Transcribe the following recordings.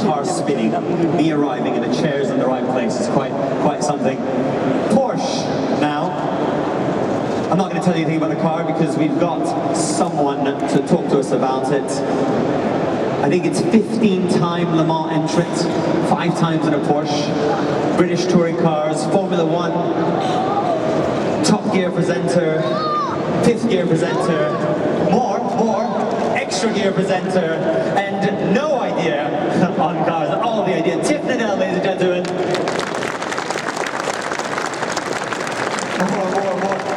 car spinning, me arriving and the chairs in the right place is quite something. Porsche now. I'm not going to tell you anything about the car because we've got someone to talk to us about it. I think it's 15-time Le Mans entrant, 5 times in a Porsche, British touring cars, Formula 1, Top Gear presenter, 5th Gear presenter, more, extra gear presenter, and no idea on cars, all the idea. Tiff, Needell, ladies and gentlemen. More.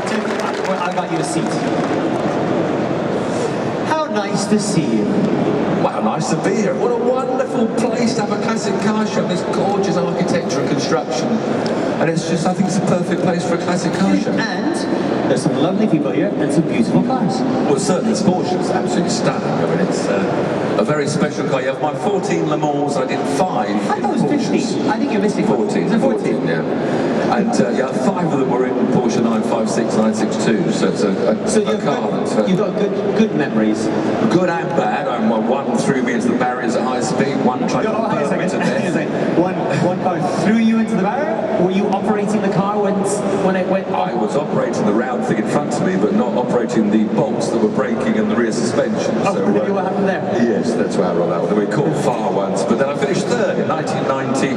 Tiff, I got you a seat. How nice to see you. Wow, nice to be here. What a wonderful place to have a classic car show. This gorgeous architecture and construction. And it's just, I think it's a perfect place for a classic car show. And there's some lovely people here and some beautiful cars. Well, certainly this Porsche is absolutely stunning. I mean, it's a very special car. You have my 14 Le Mans, I did 5 I thought it was 15. I think you're missing 14. 14, yeah. And yeah, 5 of them were in Porsche 956, 962. So it's a car that's... You've got good memories. Good and bad. One threw me into the barriers at high speed, one tried to burn me to death. One car threw you into the barrier? Were you operating the car when it went? I was operating the round thing in front of me, but not operating the bolts that were braking and the rear suspension. Oh, so, really? What happened there? Yes, that's where I rolled out. We caught fire once, but then I finished 3rd in 1990.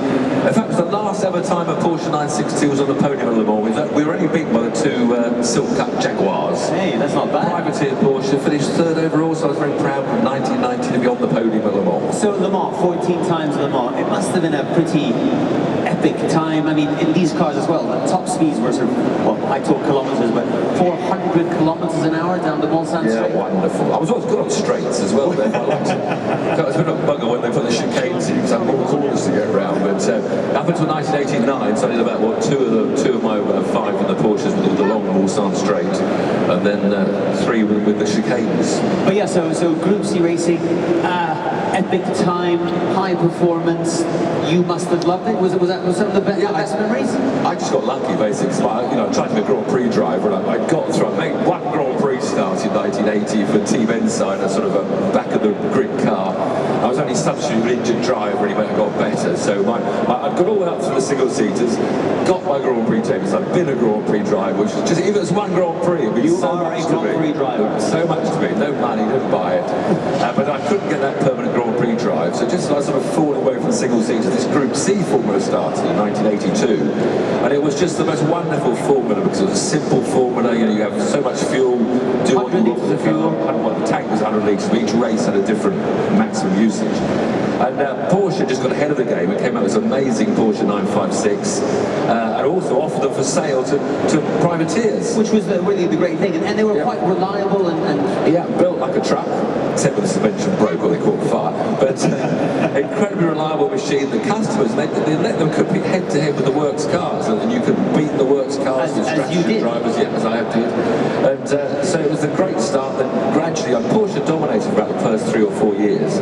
In fact, it was the last ever time a Porsche 962 was on the podium at Le Mans. We were only beaten by the 2 Silk Cut Jaguars. Hey, that's not bad. Privateer Porsche finished 3rd overall, so I was very proud of 1990 to be on the podium at Le Mans. So Le Mans, 14 times Le Mans, it must have been a pretty epic time. I mean, in these cars as well, the top speeds were sort of, well, I talk kilometers, but 400 kilometers an hour down the Mulsanne Straight. Yeah, wonderful. I was always good on straights as well. Then I liked it. It was a bit of a bugger when they put the chicanes in, because I had more corners to get around. But up until 1989, so I did about what two of my 5 in the Porsches with the long Mulsanne Straight, and then 3 with the chicanes. But yeah, so Group C racing, epic time, high performance. You must have loved it. Was that the best memories? I just got lucky, basically. I tried to be a Grand Prix driver, and I got through. I made 1 Grand Prix start in 1980 for Team Ensign, a sort of a back of the grid car. I was only substitute injured driver, and he got better. So I'd got all the way up through the single seaters, got my Grand Prix tapes. I've been a Grand Prix driver, which was just, even if it was 1 Grand Prix, it would be so much to me. Grand Prix driver. So much to me. No money, didn't buy it. But I couldn't get that permanent Grand Prix drive, so just I sort of falling away from the single seaters. This Group C formula started in 1982, and it was just the most wonderful formula because it was a simple formula. You know, you have so much fuel, do what you want with the fuel. The tank was 100 litres, but each race had a different maximum usage. And Porsche just got ahead of the game and came out with this amazing Porsche 956, and also offered them for sale to privateers. Which was really the great thing, and they were quite reliable and... Yeah, built like a truck, except when the suspension broke or they caught fire. But incredibly reliable machine. The customers, they let them compete head-to-head with the works cars, and you could beat the works cars with strategy drivers, yeah, as I have did. And so it was a great start. Then gradually, Porsche dominated for about the first 3 or 4 years,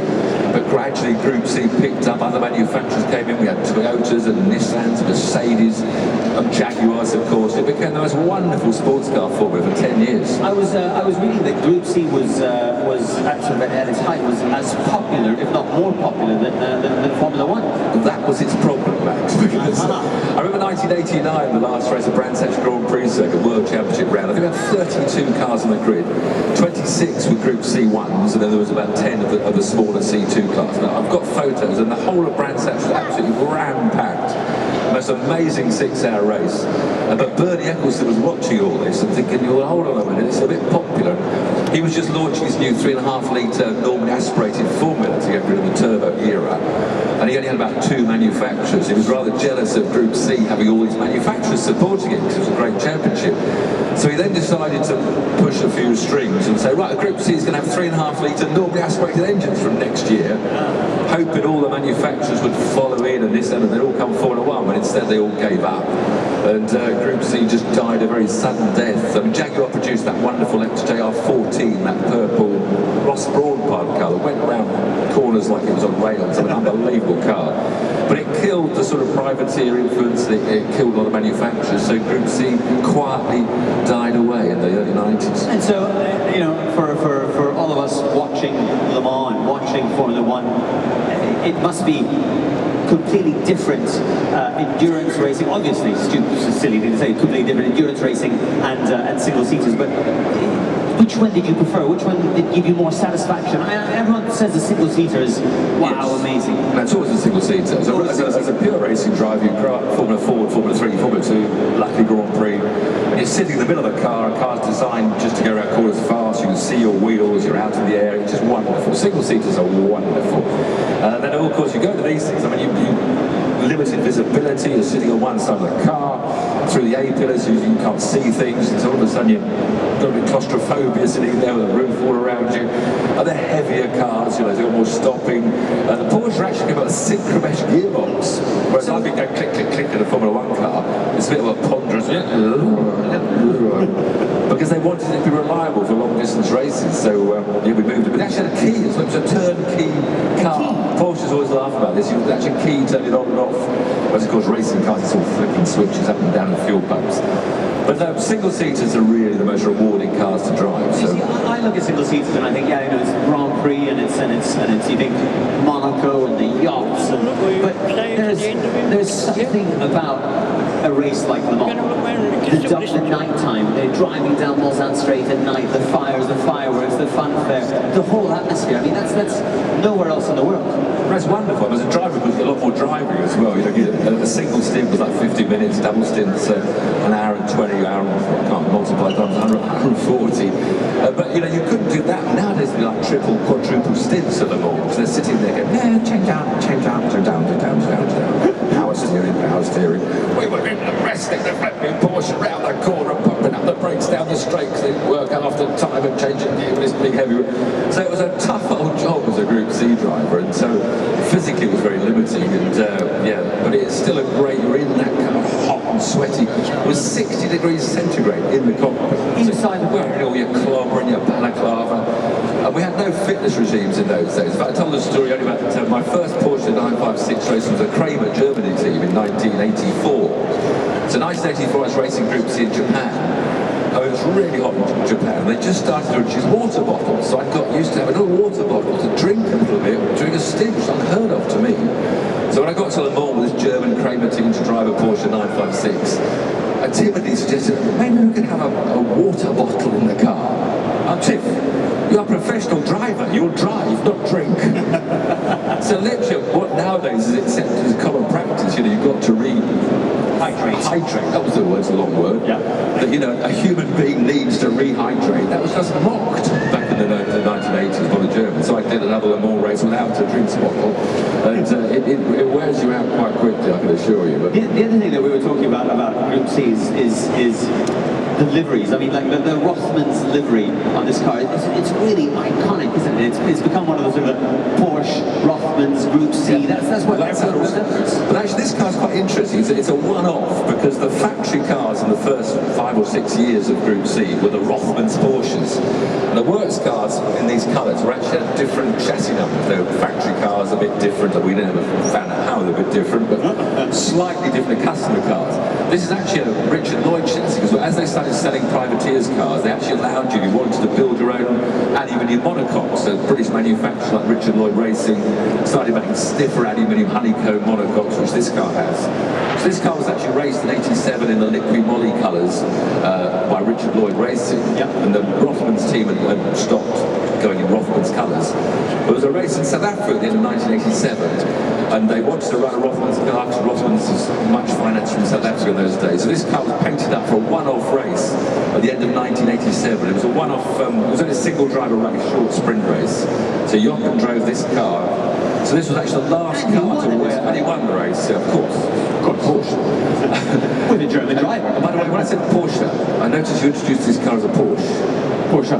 but gradually Group C picked up, other manufacturers came in. We had Toyotas and Nissans, Mercedes, and Jaguars, of course. It became the most wonderful sports car formula for 10 years. I was reading that Group C was at its height was as popular, if not more popular, than Formula 1. That was its problem, Max. I remember 1989, the last race of Brands Hatch Grand Prix Circuit World Championship round. I think we had 32 cars on the grid, 26 with Group C1s, and then there was about 10 of the smaller C2 cars. Now, I've got photos, and the whole of Brands Hatch was absolutely ram-packed. Most amazing 6-hour race. But Bernie Eccleston was watching all this and thinking, well, hold on a minute, it's a bit popular. He was just launching his new 3.5 litre normally aspirated formula to get rid of the turbo era. And he only had about 2 manufacturers. He was rather jealous of Group C having all these manufacturers supporting it because it was a great championship. So he then decided to push a few strings and say, right, Group C is going to have 3.5 litre normally aspirated engines from next year, hoping all the manufacturers would follow in and this and they'd all come Formula 1, but instead they all gave up. And Group C just died a very sudden death. I mean, Jaguar produced that wonderful XJR14, that purple Ross Brawn pipe car that went around corners like it was on rails. An unbelievable car. But it killed the sort of privateer influence, it killed a lot of manufacturers, so Group C quietly died away in the early 90s. And so, you know, for all of us watching Le Mans and watching watching Formula One, it must be completely different endurance racing. Obviously, it's silly thing to say, completely different endurance racing and single-seaters, but which one did you prefer? Which one did give you more satisfaction? Everyone says the single-seater is, wow, amazing. That's always a single-seater. As a pure racing driver, you grow up Formula 4, Formula 3, Formula 2, luckily Grand Prix, and you're sitting in the middle of a car's designed just to go around corners fast, you can see your wheels, you're out in the air, it's just wonderful. Single-seaters are wonderful. Then of course you go to these things, I mean, you limited visibility, you're sitting on one side of the car, through the A-pillars you can't see things, and so all of a sudden you've got a bit of claustrophobia sitting there with a roof all around you. And they're heavier cars, you know, they've got more stopping. The Porsche actually came out a synchromesh gearbox, whereas I've been going click, click, click in a Formula 1 car. It's a bit of a ponderous, because they wanted it to be reliable for long distance races, so we moved it. But it actually had a key, so it was a turnkey car. Porsches always laugh about this, you would actually key, turn it on and off. Whereas of course racing cars, it's all flicking switches up and down the fuel pumps. But single-seaters are really the most rewarding cars to drive. So. You see, I look at single-seaters and I think, yeah, you know, it's Grand Prix and it's you think Monaco and the yachts, but there's something about a race like Le Mans. The night time, they're driving down Lausanne Straight at night, the fires, the fireworks, the funfair, the whole atmosphere. I mean, that's nowhere else in the world. That's wonderful. As a driver, there's a lot more driving as well. You know, a single stint was like 50 minutes, double stints, an hour and 20, I can't multiply times 140. But you know, you couldn't do that. Nowadays, it'd be like triple, quadruple stints at the Mans. They're sitting there going, yeah, change down, down. Power steering. We were in the resting, the flipping Porsche around the corner, pumping up the brakes down the straight, because they work after time and changing gear with this big heavy. So it was a tough old job as a Group C driver, and so physically it was very limiting, and yeah, but it's still a great, you're in that kind of hot and sweaty. It was 60 degrees centigrade in the cockpit. Inside the wearing all your clobber and your balaclava. And we had no fitness regimes in those days. In fact, I told the story only about my first Porsche 956 race was a Kramer Germany team in 1984. So 1984 I was racing Group C in Japan. It was really hot in Japan. They just started to introduce water bottles, so I got used to having a water bottle to drink a little bit during a stint, which was unheard of to me. So when I got to Le Mans with this German Kramer team to drive a Porsche 956, I timidly suggested, maybe we could have a water bottle in the car. Tiff, you're a professional driver, you'll drive, not drink. So literally, what nowadays is accepted as common practice, you know, you've got to hydrate, that was the word, it's a long word. Yeah. That, you know, a human being needs to rehydrate. That was just mocked back in the 1980s by the Germans. So I did another Le Mans race without a drinks bottle. And it wears you out quite quickly, I can assure you. But the other thing that we were talking about Group C is the liveries. I mean, like the Rothmans livery on this car, it's really iconic, isn't it? It's become one of those sort of Porsche, Rothmans, Group C. That's what everyone remembers. But actually, this car's quite interesting. It's a one-off because the factory cars in the first 5 or 6 years of Group C were the Rothmans Porsches. And the works cars in these colours were actually a different chassis number. They were factory cars, a bit different. We never found out how they're a bit different, but slightly different customer cars. This is actually a Richard Lloyd chassis, because as they started selling privateers cars, they actually allowed you, if you wanted to build your own aluminium monocoques. So British manufacturers like Richard Lloyd Racing started making stiffer aluminium honeycomb monocoques, which this car has. So this car was actually raced in '87 in the liquid moly colours by Richard Lloyd Racing, and the Rothmans team had stopped going in Rothmans colours. There was a race in South Africa at the end of 1987, and they wanted to run a Rothmans car because Rothmans was much financed from South Africa in those days. So this car was painted up for a one-off race at the end of 1987. It was a one-off, it was only a single driver race, short sprint race. So Jochen drove this car. So this was actually the last car to wear, and he won the race, of course. Got Porsche. With a German driver. And by the way, when I said Porsche, I noticed you introduced this car as a Porsche. Porsche.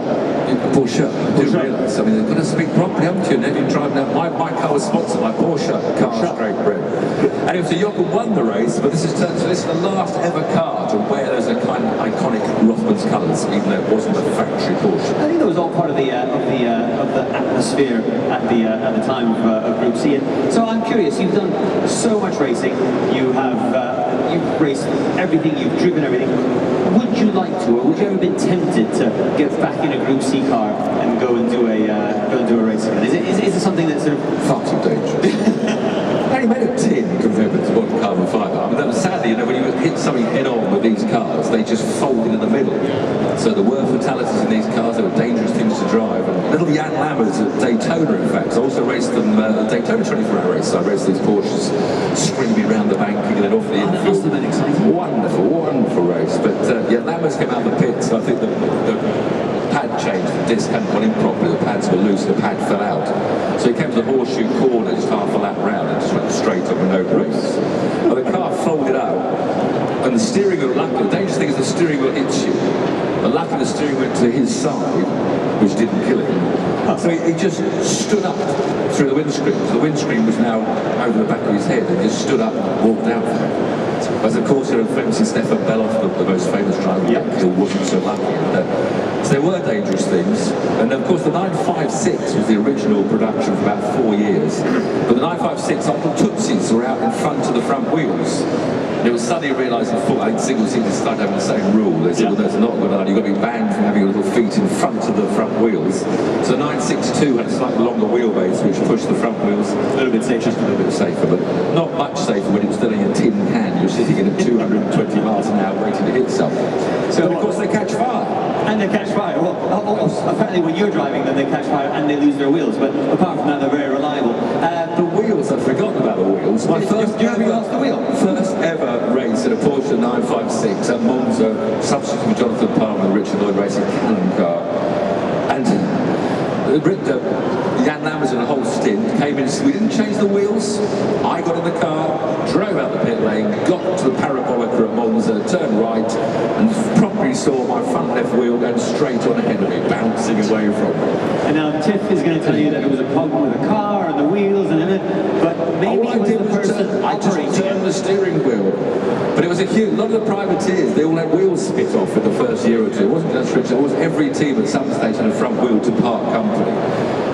Porsche. I didn't realise. I mean, they've got to speak properly, haven't you? And then you drive now. My car was sponsored by Porsche Cars Great Britain. Anyway, so Jochen won the race, but this is the last ever car to wear those kind of iconic Rothmans colours, even though it wasn't a factory Porsche. I think that was all part of the atmosphere at the time of Group C. And so I'm curious. You've done so much racing. You've raced everything. You've driven everything. Would you like to, or would you ever been tempted to get back in a Group C car and go and do a race again? Is it something that's sort of Far too dangerous. They made a tin compared with modern carbon fibre. I mean, sadly, you know, when you hit something head-on with these cars, they just folded in the middle. So there were fatalities in these cars. They were dangerous things to drive. And little Jan Lammers at Daytona, in fact. I also raced them at Daytona 24-hour race. So I raced these Porsches screaming around the banking and then off the infield. That must have been exciting. Wonderful, wonderful race. But yeah, Lammers came out of the pits. I think the pad changed, the disc hadn't gone in properly, the pads were loose, the pad fell out. So he came to the horseshoe corner just half a lap round and just went straight up and no brakes. And the car folded out, and the steering wheel, luckily, the dangerous thing is the steering wheel hits you. But luckily the steering went to his side, which didn't kill him. So he just stood up through the windscreen. So the windscreen was now over the back of his head, and he just stood up and walked out from it. As of course, famously Stefan Beloff, the most famous driver, who wasn't so lucky. So there were dangerous things, and of course the 956 was the original production for about 4 years. But the 956, Uncle Tootsies were out in front of the front wheels. And it was suddenly realised that I think single seaters started having the same rule. They said, well, that's not good enough. You've got to be banned from having your little feet in front of the front wheels. So 962 had a slightly longer wheelbase, which pushed the front wheels a little bit safer, just a little bit safer, but not much safer when it was still in a tin can. You're sitting in at 220 miles an hour waiting to hit something. So of course they catch fire. And they catch fire. Well, apparently when you're driving, then they catch fire and they lose their wheels. But apart from that, they're very reliable. The wheels, I'd forgotten about the wheels. My first ever race in a Porsche 956 at Monza, substitute for Jonathan Palmer and Richard Lloyd racing Cannon car. And Jan Lammers in a whole stint came in. We didn't change the wheels. I got in the car, drove out the pit lane, got to the parabolica at Monza, turned right, and properly saw my front left wheel going straight on ahead of me, bouncing away from me. And now Tiff is going to tell you that it was a problem with the car and the wheels, but maybe it was the person I just turned the steering wheel. But it was a lot of the privateers, they all had wheels spit off in the first year or two. It wasn't just Richard, it was every team at some stage had a front wheel to part company.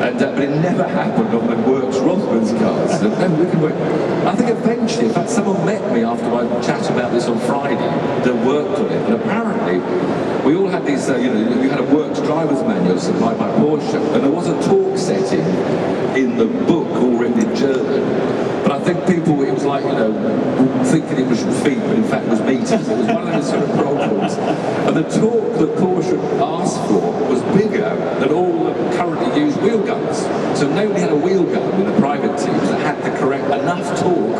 And, but it never happened on the Works Rosman's cars. I think eventually, in fact, someone met me after I chat about this on Friday that worked on it. And apparently, we all had these, you had a Works driver's manual supplied by Porsche, and there was a torque setting in the book all written in German. But I think people, it was like, thinking it was feet, but in fact it was meters. It was one of those sort of problems. And the torque that Porsche asked for was bigger than all the currently used wheel guns. So nobody had a wheel gun in the private teams that had the correct enough torque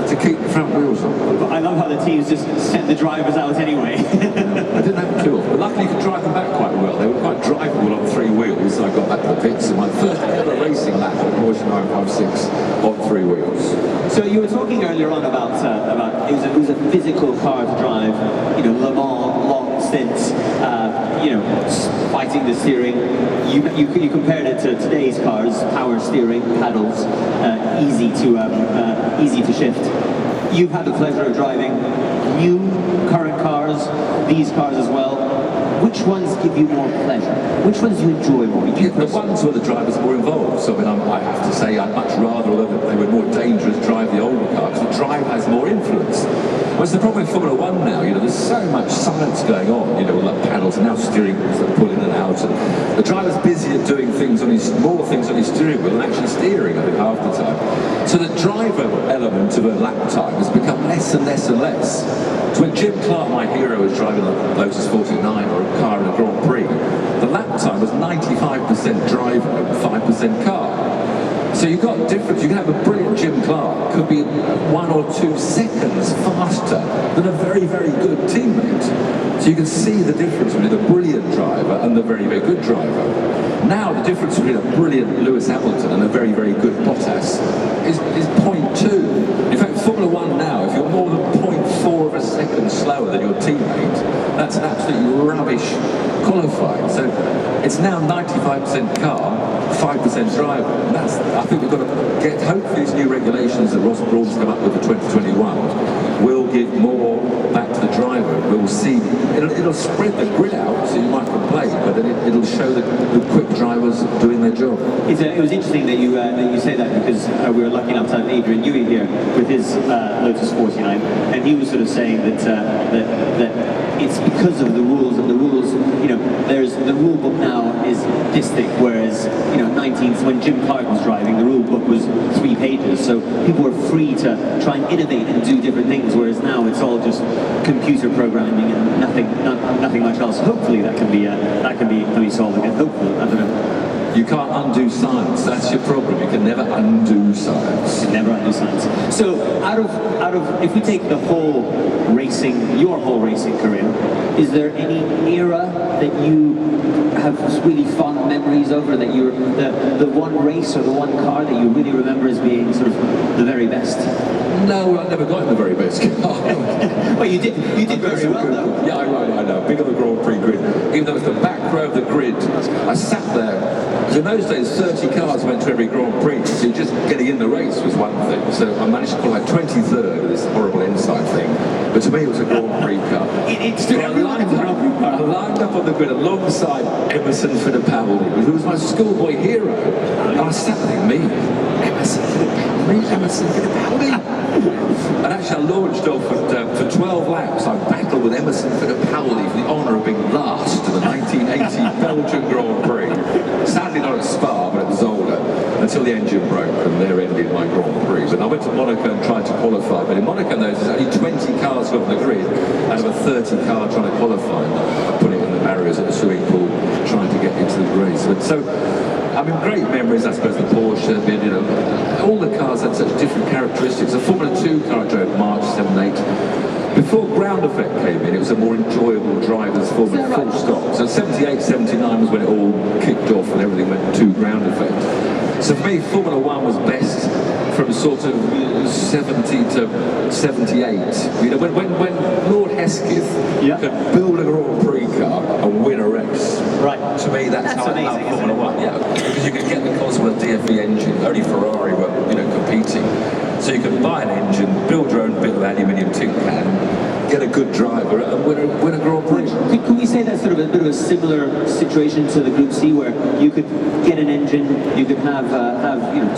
to keep the front wheels on. I love how the teams just sent the drivers out anyway. I didn't have two of them, but luckily you could drive them back quite well. They were quite drivable on three wheels. I got back to the pits and my first ever racing lap on a Porsche 956 on three wheels. So you were talking earlier on about it was a physical car to drive, Le Mans, long stints, fighting the steering. You compared it to today's cars, power steering, paddles, easy to shift. You've had the pleasure of driving new current cars, these cars as well. Which ones give you more pleasure? Which ones do you enjoy more? The ones where the driver's more involved. So I have to say I'd much rather, although they were more dangerous, drive the older car, because the driver has more influence. Whereas the problem with Formula 1 now, there's so much science going on, like paddles and now steering wheels that pull in and out. And the driver's busy at doing more things on his steering wheel than actually steering, I think, half the time. So the driver element of a lap time has become less and less and less. So when Jim Clark, my hero, was driving a Lotus 49 or a car in a Grand Prix, the lap time was 95% driver and 5% car. So you've got a difference. You can have a brilliant Jim Clark, could be 1 or 2 seconds faster than a very, very good teammate. So you can see the difference between a brilliant driver and the very, very good driver. Now the difference between a brilliant Lewis Hamilton and a very, very good Bottas is 0.2. In fact, Formula 1 now, if you're more than 0.4 of a second slower than your teammate, that's an absolutely rubbish qualifying. So it's now 95% car, 5% driver. And I think we've got to get, hopefully these new regulations that Ross Brawn's come up with for 2021 will give more back to the driver. We'll see, it'll spread the grid out, so you might complain, but then it'll show the quick drivers doing their job. It was interesting that you say that, because we were lucky enough to have Adrian Newey here with his Lotus 49, and he was sort of saying that it's because of the rules, and the rules rules, there's the rule book now is this thick, whereas, 19th, when Jim Clark was driving, the rule book was 3 pages, so people were free to try and innovate and do different things, whereas now it's all just computer programming and nothing much else. Hopefully that can be solved again. Hopefully, I don't know. You can't undo science. That's your problem. You can never undo science. You can never undo science. So, out of, if we take the whole racing, your whole racing career, is there any era that you have really fond memories over, that you're the one race or the one car that you really remember as being sort of the very best? No, I've never got in the very best car. Well, you did very well though. Yeah, I know. Big on the Grand Prix grid. Even though it's the back row of the grid, I sat there. Because in those days, 30 cars went to every Grand Prix, so just getting in the race was one thing. So I managed to qualify 23rd with this horrible inside thing. But to me, it was a Grand Prix car. I lined up on the grid alongside Emerson Fittipaldi, who was my schoolboy hero. And I sat there, me, Emerson Fittipaldi. And actually I launched off for 12 laps. I battled with Emerson Fittipaldi for the honour of being last to the 1980 Belgian Grand Prix. Sadly not at Spa, but at Zolder, until the engine broke, and there ended my Grand Prix. And I went to Monaco and tried to qualify, but in Monaco there's only 20 cars on the grid out of a 30 car trying to qualify. I put it in the barriers at the swimming pool trying to get into the race. But so, I mean, great memories, I suppose, the Porsche, all the cars had such different characteristics. The Formula 2 car I drove March 78. Before ground effect came in, it was a more enjoyable driver's Formula full stop. So 78, 79 was when it all kicked off and everything went to ground effect. So for me, Formula 1 was best from sort of 70 to 78. When Lord Hesketh could build a Grand Prix car and win a race. Right. To me, that's how I love Formula 1. Yeah, because you could get the Cosworth DFE engine. Only Ferrari were, competing. So you could buy an engine, build your own bit of aluminium tin can, get a good driver, and win a Grand Prix. Could we say that's sort of a bit of a similar situation to the Group C, where you could get an engine, you could have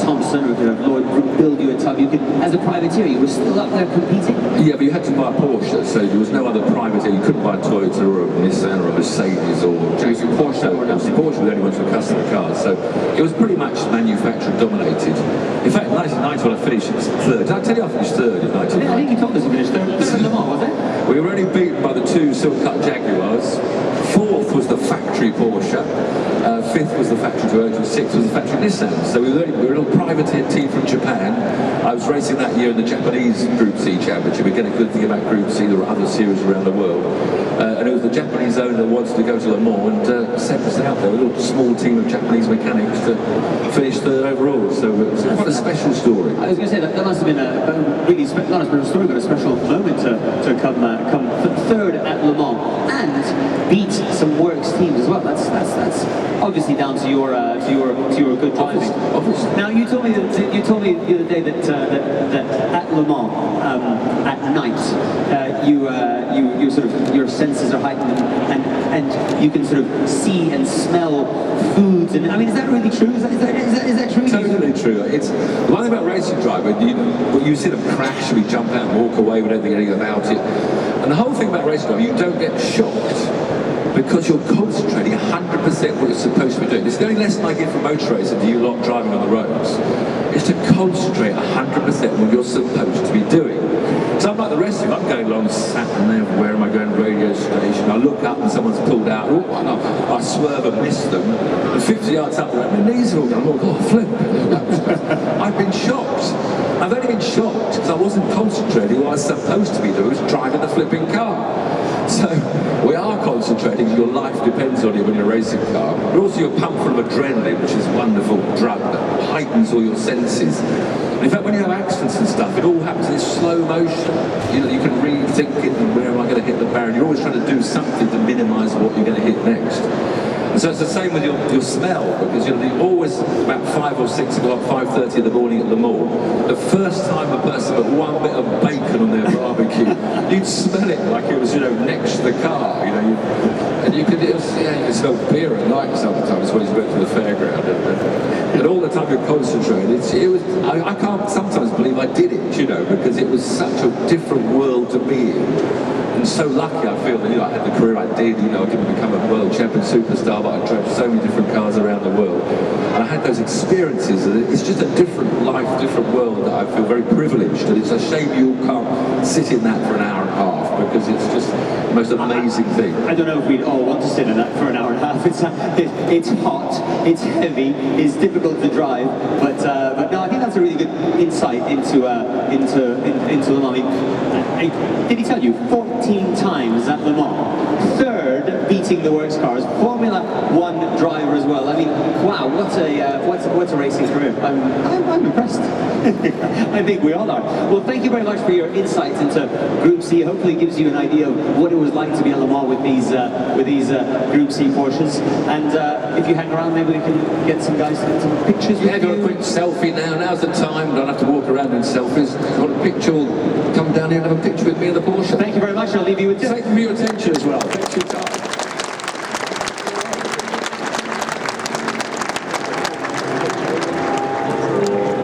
Thompson, or could have Lloyd build you a tub, you could, as a privateer, you were still up there competing? Yeah, but you had to buy a Porsche, so there was no other privateer. You couldn't buy a Toyota or a Nissan or a Mercedes or Porsche. Porsche was only one for customer cars, so it was pretty much manufacturer dominated. In fact, 1990 when I finished third. Did I tell you I finished third in 1990? I think you told us you finished third in Le Mans, was it? We were only beaten by the 2 silk cut Jaguars. Fourth was the factory Porsche. Fifth was the factory Toyota. Sixth was the factory Nissan. So we were a little privateer team from Japan. I was racing that year in the Japanese Group C Championship. We get a good thing about Group C. There were other series around the world. And it was the Japanese owner that wanted to go to Le Mans and sent us out there, a little small team of Japanese mechanics to finish third overall. So it's quite a special story. I was going to say that must have been a really not a special story, but a special moment to come third at Le Mans and beat some Works teams as well. That's obviously down to your good driving. Obviously. Now you told me the other day that at Le Mans at night you sort of your senses are heightened and you can sort of see and smell foods, and I mean, is that really true? Is that true? Totally true. It's the one thing about racing driving. You see them crash, we jump out and walk away. We don't think anything about it. And the whole thing about racing driving, you don't get shocked because you're concentrating 100% what you're supposed to be doing. It's the only lesson I give from motor racing to you lot driving on the roads, is to concentrate 100% on what you're supposed to be doing. So I'm like the rest of you, I'm going along, sat there, where am I going, radio station, I look up and someone's pulled out, I swerve and miss them, and 50 yards up, my knees are all going, oh, flip. I've been shocked. I've only been shocked because I wasn't concentrating what I was supposed to be doing, was driving the flipping car. So we are concentrating, your life depends on it when you're a racing car. But also you're pumped full of adrenaline, which is a wonderful drug that heightens all your senses. In fact, when you have accidents and stuff, it all happens in slow motion. You can rethink it, and where am I going to hit the barrier? You're always trying to do something to minimise what you're going to hit next. And so it's the same with your smell, because you're always about 5 or 6 o'clock, 5:30 in the morning at Le Mans. The first time a person put one bit of bacon on their barbecue, you'd smell it like it was, next to the car, and you could smell beer at night sometimes when you went to the fairground. And all the time you're concentrating, I can't sometimes believe I did it. privilege, you know, because it was such a different world to be in. And so lucky I feel that, you know, I had the career I did, you know, I didn't become a world champion superstar, but I drove so many different cars around the world. And I had those experiences, and it's just a different life, different world that I feel very privileged. And it's a shame you all can't sit in that for an hour and a half, because it's just the most amazing thing. I don't know if we'd all want to sit in that for an hour and a half. It's hot, it's heavy, it's difficult to drive, but no, I think that's a really good insight into Le Mans. Did he tell you 14 times at Le Mans, third beating the works cars, Formula One driver as well. I mean, wow, what a racing career. I'm impressed. I think we all are. Well, thank you very much for your insights into Group C. Hopefully, it gives you an idea of what it was like to be at Le Mans with these Group C Porsches. And if you hang around, maybe we can get some guys to get some pictures. Yeah, got a quick selfie now. Now's the time. Don't have to walk around in selfies. Got a picture. Come down here and have a picture with me in the Porsche. Thank you very much. I'll leave you with Tiff. Thank you for your attention as well. Thanks for your time.